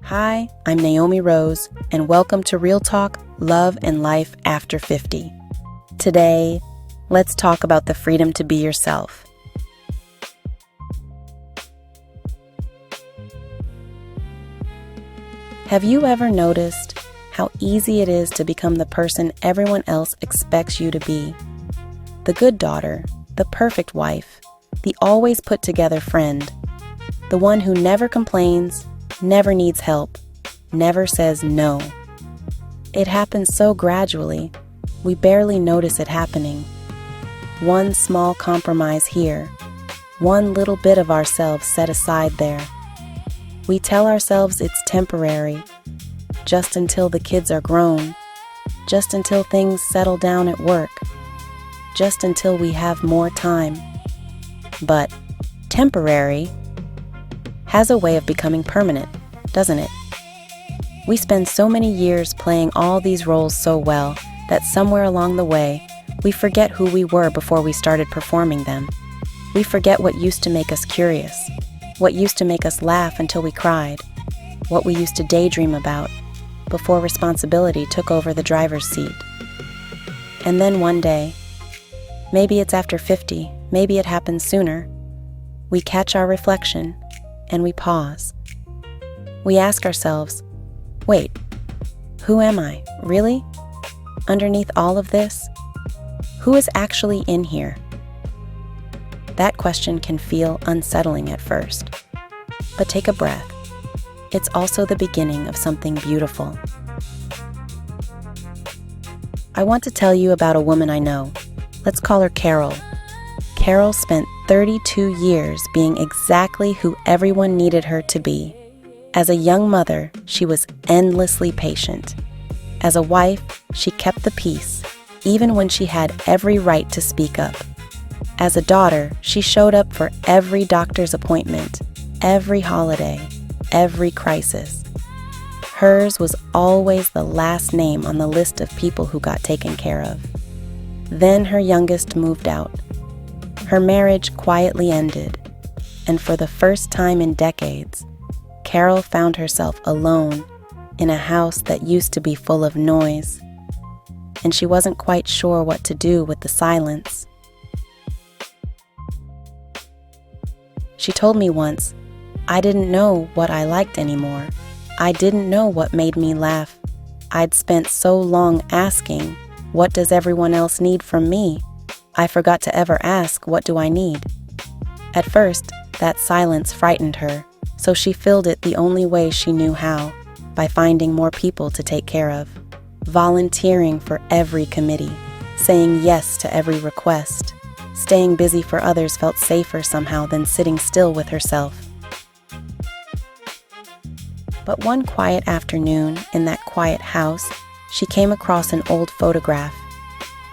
Hi, I'm Naomi Rose, and welcome to Real Talk, Love and Life After 50. Today, let's talk about the freedom to be yourself. Have you ever noticed how easy it is to become the person everyone else expects you to be? The good daughter, the perfect wife, the always put together friend, the one who never complains, never needs help, never says no. It happens so gradually, we barely notice it happening. One small compromise here, one little bit of ourselves set aside there. We tell ourselves it's temporary, just until the kids are grown, just until things settle down at work, just until we have more time. But temporary has a way of becoming permanent, doesn't it? We spend so many years playing all these roles so well that somewhere along the way, we forget who we were before we started performing them. We forget what used to make us curious, what used to make us laugh until we cried, what we used to daydream about before responsibility took over the driver's seat. And then one day, maybe it's after 50, maybe it happens sooner, we catch our reflection and we pause. We ask ourselves, wait, who am I, really? Underneath all of this, who is actually in here? That question can feel unsettling at first, but take a breath. It's also the beginning of something beautiful. I want to tell you about a woman I know. Let's call her Carol. Carol spent 32 years being exactly who everyone needed her to be. As a young mother, she was endlessly patient. As a wife, she kept the peace, even when she had every right to speak up. As a daughter, she showed up for every doctor's appointment, every holiday, every crisis. Hers was always the last name on the list of people who got taken care of. Then her youngest moved out. Her marriage quietly ended, and for the first time in decades, Carol found herself alone in a house that used to be full of noise, and she wasn't quite sure what to do with the silence. She told me once, I didn't know what I liked anymore. I didn't know what made me laugh. I'd spent so long asking, what does everyone else need from me? I forgot to ever ask, what do I need? At first, that silence frightened her, so she filled it the only way she knew how, by finding more people to take care of, volunteering for every committee, saying yes to every request. Staying busy for others felt safer somehow than sitting still with herself. But one quiet afternoon in that quiet house, she came across an old photograph.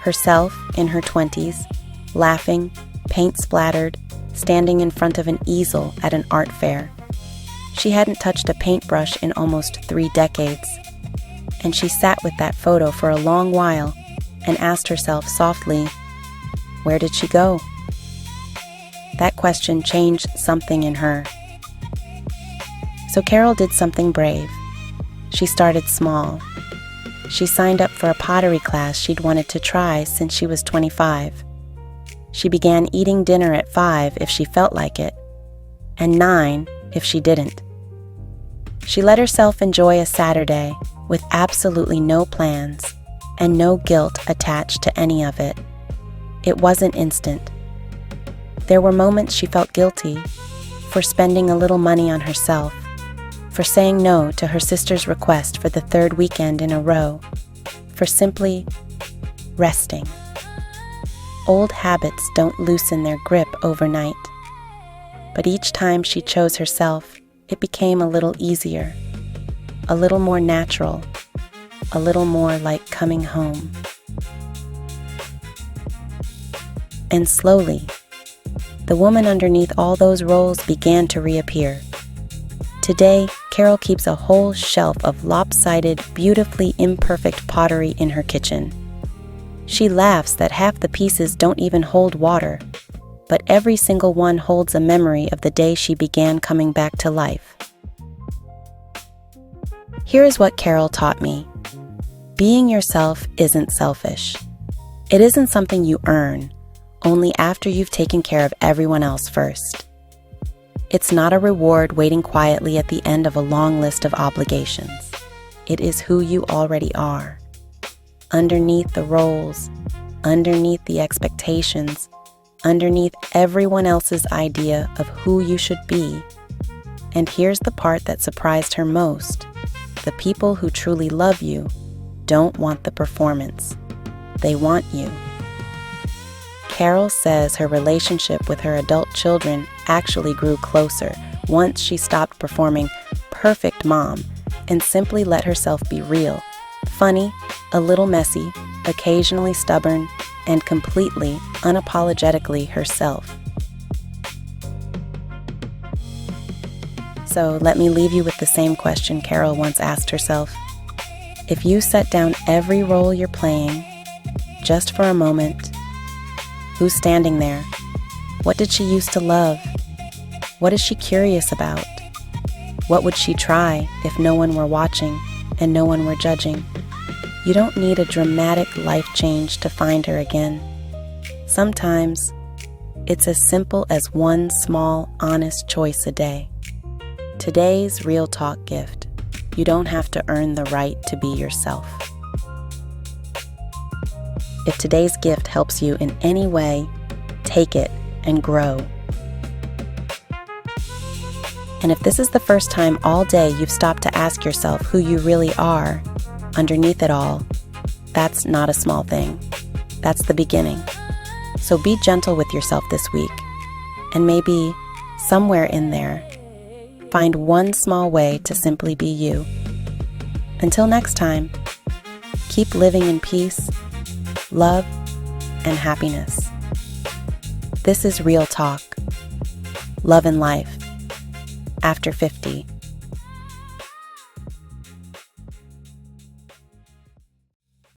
Herself in her 20s, laughing, paint splattered, standing in front of an easel at an art fair. She hadn't touched a paintbrush in almost 3 decades. And she sat with that photo for a long while and asked herself softly, where did she go? That question changed something in her. So Carol did something brave. She started small. She signed up for a pottery class she'd wanted to try since she was 25. She began eating dinner at 5 if she felt like it, and 9 if she didn't. She let herself enjoy a Saturday with absolutely no plans and no guilt attached to any of it. It wasn't instant. There were moments she felt guilty for spending a little money on herself, for saying no to her sister's request for the 3rd weekend in a row, for simply resting. Old habits don't loosen their grip overnight, but each time she chose herself, it became a little easier, a little more natural, a little more like coming home. And slowly, the woman underneath all those roles began to reappear. Today, Carol keeps a whole shelf of lopsided, beautifully imperfect pottery in her kitchen. She laughs that half the pieces don't even hold water, but every single one holds a memory of the day she began coming back to life. Here's what Carol taught me. Being yourself isn't selfish. It isn't something you earn, only after you've taken care of everyone else first. It's not a reward waiting quietly at the end of a long list of obligations. It is who you already are. Underneath the roles, underneath the expectations, underneath everyone else's idea of who you should be. And here's the part that surprised her most. The people who truly love you don't want the performance. They want you. Carol says her relationship with her adult children actually grew closer once she stopped performing perfect mom and simply let herself be real, funny, a little messy, occasionally stubborn, and completely, unapologetically herself. So let me leave you with the same question Carol once asked herself. If you set down every role you're playing, just for a moment, who's standing there? What did she used to love? What is she curious about? What would she try if no one were watching and no one were judging? You don't need a dramatic life change to find her again. Sometimes it's as simple as one small, honest choice a day. Today's Real Talk gift. You don't have to earn the right to be yourself. If today's gift helps you in any way, take it and grow. And if this is the first time all day you've stopped to ask yourself who you really are, underneath it all, that's not a small thing. That's the beginning. So be gentle with yourself this week. And maybe, somewhere in there, find one small way to simply be you. Until next time, keep living in peace, love, and happiness. This is Real Talk. Love and Life. After 50.